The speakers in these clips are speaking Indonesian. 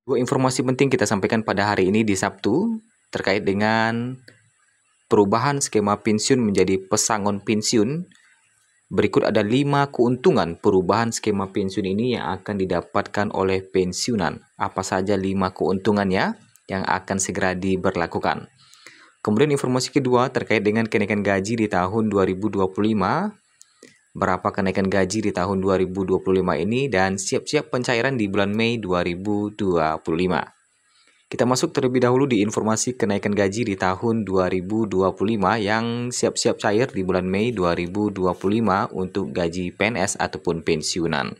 Dua informasi penting kita sampaikan pada hari ini di Sabtu terkait dengan perubahan skema pensiun menjadi pesangon pensiun. Berikut ada 5 keuntungan perubahan skema pensiun ini yang akan didapatkan oleh pensiunan. Apa saja 5 keuntungannya yang akan segera diberlakukan. Kemudian informasi kedua terkait dengan kenaikan gaji di tahun 2025. Berapa kenaikan gaji di tahun 2025 ini dan siap-siap pencairan di bulan Mei 2025. Kita masuk terlebih dahulu di informasi kenaikan gaji di tahun 2025 yang siap-siap cair di bulan Mei 2025 untuk gaji PNS ataupun pensiunan.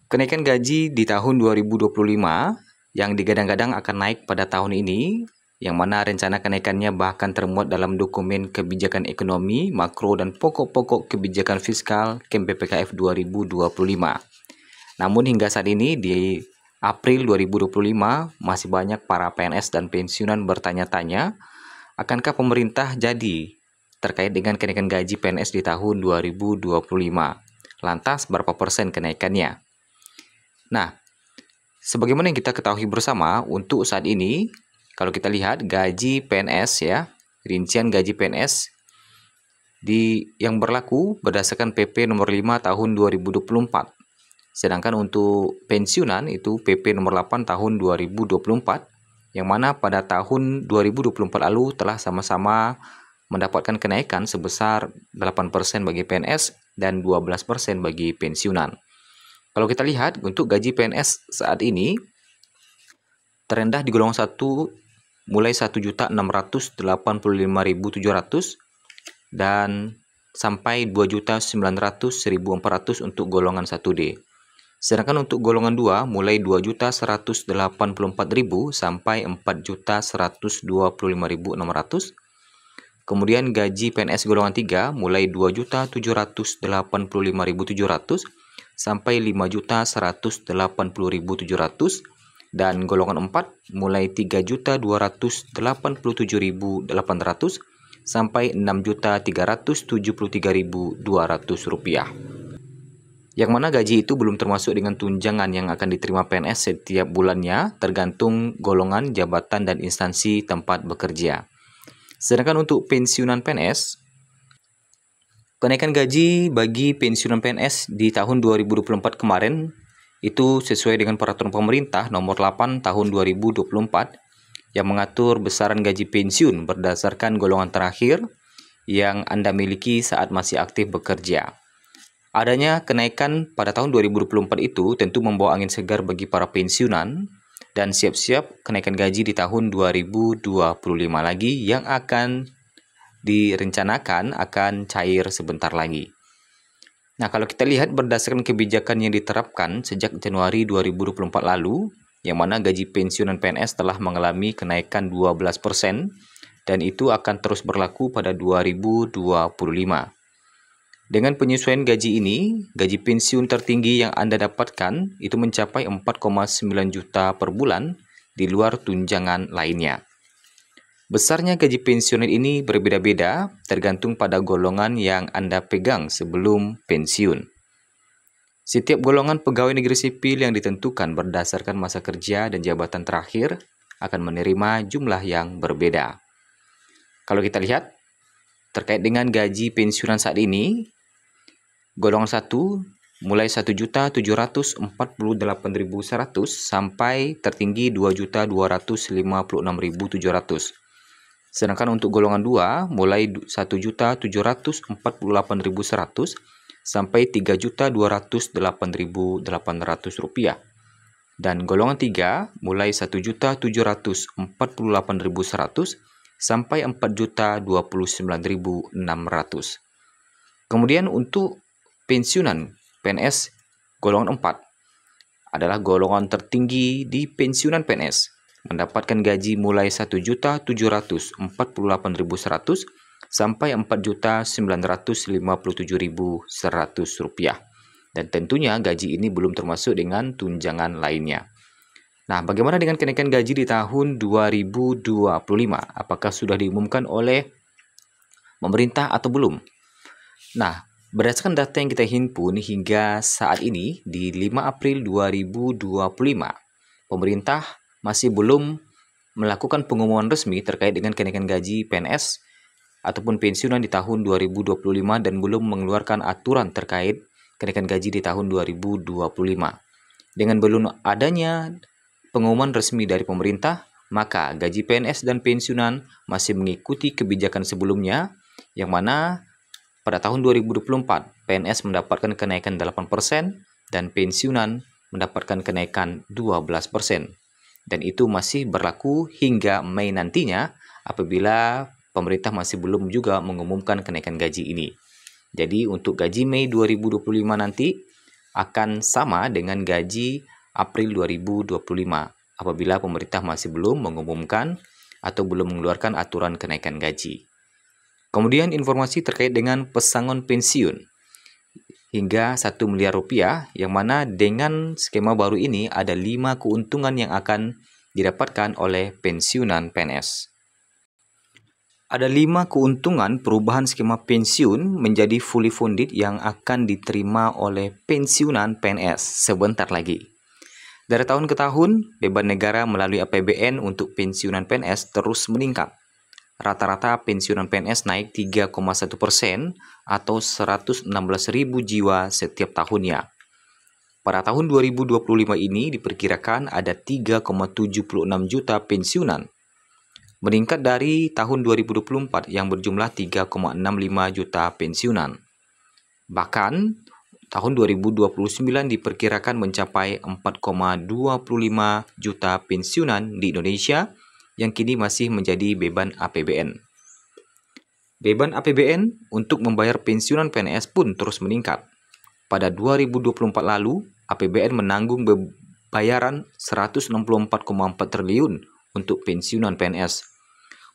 Kenaikan gaji di tahun 2025 yang digadang-gadang akan naik pada tahun ini, yang mana rencana kenaikannya bahkan termuat dalam dokumen kebijakan ekonomi, makro, dan pokok-pokok kebijakan fiskal KMPPKF 2025. Namun hingga saat ini di April 2025 masih banyak para PNS dan pensiunan bertanya-tanya, akankah pemerintah jadi terkait dengan kenaikan gaji PNS di tahun 2025? Lantas berapa persen kenaikannya? Nah, sebagaimana yang kita ketahui bersama, untuk saat ini kalau kita lihat gaji PNS ya, rincian gaji PNS yang berlaku berdasarkan PP nomor 5 tahun 2024. Sedangkan untuk pensiunan itu PP nomor 8 tahun 2024, yang mana pada tahun 2024 lalu telah sama-sama mendapatkan kenaikan sebesar 8% bagi PNS dan 12% bagi pensiunan. Kalau kita lihat untuk gaji PNS saat ini terendah di golongan 1 mulai 1.685.700 dan sampai 2.900.400 untuk golongan 1D. Sedangkan untuk golongan 2 mulai 2.184.000 sampai 4.125.600. Kemudian gaji PNS golongan 3 mulai 2.785.700 sampai 5.180.700 dan golongan 4 mulai 3.287.800 sampai 6.373.200 rupiah. Yang mana gaji itu belum termasuk dengan tunjangan yang akan diterima PNS setiap bulannya tergantung golongan, jabatan, dan instansi tempat bekerja. Sedangkan untuk pensiunan PNS, kenaikan gaji bagi pensiunan PNS di tahun 2024 kemarin itu sesuai dengan peraturan pemerintah nomor 8 tahun 2024 yang mengatur besaran gaji pensiun berdasarkan golongan terakhir yang Anda miliki saat masih aktif bekerja. Adanya kenaikan pada tahun 2024 itu tentu membawa angin segar bagi para pensiunan dan siap-siap kenaikan gaji di tahun 2025 lagi yang akan direncanakan akan cair sebentar lagi. Nah, kalau kita lihat berdasarkan kebijakan yang diterapkan sejak Januari 2024 lalu, yang mana gaji pensiunan PNS telah mengalami kenaikan 12% dan itu akan terus berlaku pada 2025. Dengan penyesuaian gaji ini, gaji pensiun tertinggi yang Anda dapatkan itu mencapai 4,9 juta per bulan di luar tunjangan lainnya. Besarnya gaji pensiunan ini berbeda-beda tergantung pada golongan yang Anda pegang sebelum pensiun. Setiap golongan pegawai negeri sipil yang ditentukan berdasarkan masa kerja dan jabatan terakhir akan menerima jumlah yang berbeda. Kalau kita lihat terkait dengan gaji pensiunan saat ini, golongan 1 mulai 1.748.100 sampai tertinggi 2.256.700. Sedangkan untuk golongan 2 mulai 1.748.100 sampai 3.208.800 rupiah. Dan golongan 3 mulai 1.748.100 sampai 4.029.600. Kemudian untuk pensiunan PNS golongan 4 adalah golongan tertinggi di pensiunan PNS, mendapatkan gaji mulai 1.748.100 sampai 4.957.100 rupiah. Dan tentunya gaji ini belum termasuk dengan tunjangan lainnya. Nah, bagaimana dengan kenaikan gaji di tahun 2025? Apakah sudah diumumkan oleh pemerintah atau belum? Nah, Berdasarkan data yang kita himpun hingga saat ini di 5 April 2025, pemerintah masih belum melakukan pengumuman resmi terkait dengan kenaikan gaji PNS ataupun pensiunan di tahun 2025 dan belum mengeluarkan aturan terkait kenaikan gaji di tahun 2025. Dengan belum adanya pengumuman resmi dari pemerintah, maka gaji PNS dan pensiunan masih mengikuti kebijakan sebelumnya, yang mana pada tahun 2024, PNS mendapatkan kenaikan 8% dan pensiunan mendapatkan kenaikan 12%. Dan itu masih berlaku hingga Mei nantinya apabila pemerintah masih belum juga mengumumkan kenaikan gaji ini. Jadi untuk gaji Mei 2025 nanti akan sama dengan gaji April 2025 apabila pemerintah masih belum mengumumkan atau belum mengeluarkan aturan kenaikan gaji. Kemudian informasi terkait dengan pesangon pensiun hingga 1 miliar rupiah, yang mana dengan skema baru ini ada 5 keuntungan yang akan didapatkan oleh pensiunan PNS. Ada 5 keuntungan perubahan skema pensiun menjadi fully funded yang akan diterima oleh pensiunan PNS sebentar lagi. Dari tahun ke tahun, beban negara melalui APBN untuk pensiunan PNS terus meningkat. Rata-rata pensiunan PNS naik 3,1% atau 116.000 jiwa setiap tahunnya. Pada tahun 2025 ini diperkirakan ada 3,76 juta pensiunan, meningkat dari tahun 2024 yang berjumlah 3,65 juta pensiunan. Bahkan, tahun 2029 diperkirakan mencapai 4,25 juta pensiunan di Indonesia yang kini masih menjadi beban APBN. Beban APBN untuk membayar pensiunan PNS pun terus meningkat. Pada 2024 lalu, APBN menanggung bayaran 164,4 triliun untuk pensiunan PNS.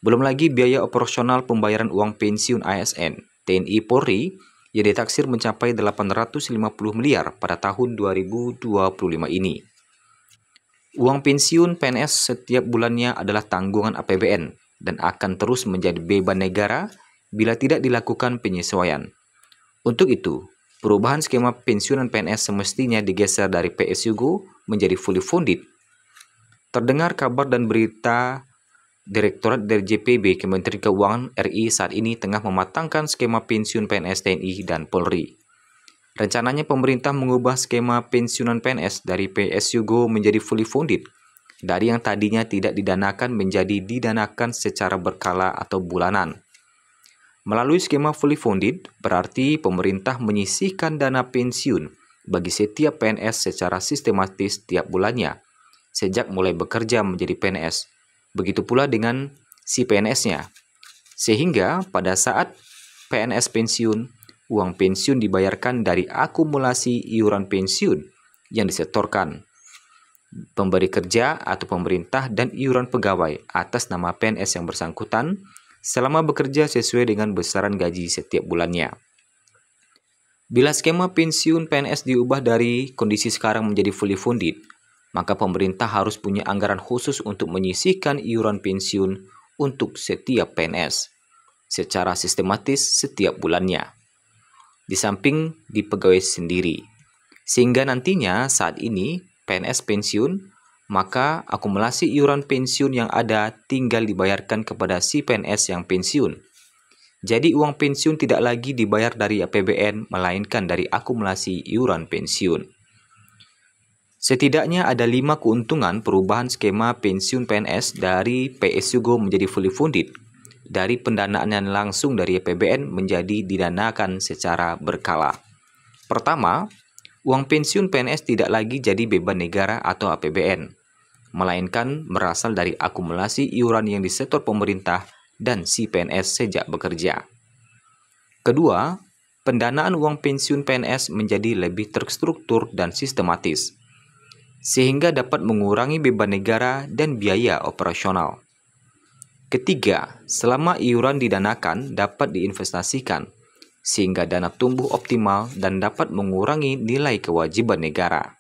Belum lagi biaya operasional pembayaran uang pensiun ASN, TNI Polri yang ditaksir mencapai 850 miliar pada tahun 2025 ini. Uang pensiun PNS setiap bulannya adalah tanggungan APBN dan akan terus menjadi beban negara bila tidak dilakukan penyesuaian. Untuk itu, perubahan skema pensiunan PNS semestinya digeser dari PSUGO menjadi fully funded. Terdengar kabar dan berita Direktorat dari JPB Kementerian Keuangan RI saat ini tengah mematangkan skema pensiun PNS TNI dan Polri. Rencananya pemerintah mengubah skema pensiunan PNS dari PSUGO menjadi fully funded, dari yang tadinya tidak didanakan menjadi didanakan secara berkala atau bulanan. Melalui skema fully funded, berarti pemerintah menyisihkan dana pensiun bagi setiap PNS secara sistematis tiap bulannya, sejak mulai bekerja menjadi PNS. Begitu pula dengan si PNS-nya. Sehingga pada saat PNS pensiun, uang pensiun dibayarkan dari akumulasi iuran pensiun yang disetorkan pemberi kerja atau pemerintah dan iuran pegawai atas nama PNS yang bersangkutan selama bekerja sesuai dengan besaran gaji setiap bulannya. Bila skema pensiun PNS diubah dari kondisi sekarang menjadi fully funded, maka pemerintah harus punya anggaran khusus untuk menyisihkan iuran pensiun untuk setiap PNS secara sistematis setiap bulannya, di samping di pegawai sendiri. Sehingga nantinya saat ini PNS pensiun, maka akumulasi iuran pensiun yang ada tinggal dibayarkan kepada si PNS yang pensiun. Jadi uang pensiun tidak lagi dibayar dari APBN, melainkan dari akumulasi iuran pensiun. Setidaknya ada 5 keuntungan perubahan skema pensiun PNS dari PSUGO menjadi fully funded, dari pendanaan yang langsung dari APBN menjadi didanakan secara berkala. Pertama, uang pensiun PNS tidak lagi jadi beban negara atau APBN, melainkan berasal dari akumulasi iuran yang disetor pemerintah dan si PNS sejak bekerja. Kedua, pendanaan uang pensiun PNS menjadi lebih terstruktur dan sistematis, sehingga dapat mengurangi beban negara dan biaya operasional. Ketiga, selama iuran didanakan dapat diinvestasikan, sehingga dana tumbuh optimal dan dapat mengurangi nilai kewajiban negara.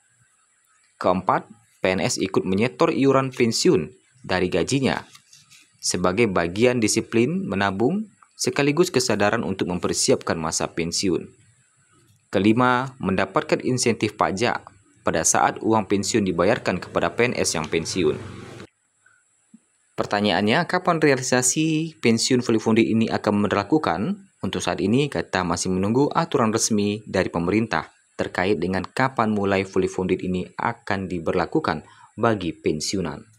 Keempat, PNS ikut menyetor iuran pensiun dari gajinya, sebagai bagian disiplin menabung sekaligus kesadaran untuk mempersiapkan masa pensiun. Kelima, mendapatkan insentif pajak pada saat uang pensiun dibayarkan kepada PNS yang pensiun. Pertanyaannya, kapan realisasi pensiun fully funded ini akan dilakukan? Untuk saat ini, kita masih menunggu aturan resmi dari pemerintah terkait dengan kapan mulai fully funded ini akan diberlakukan bagi pensiunan.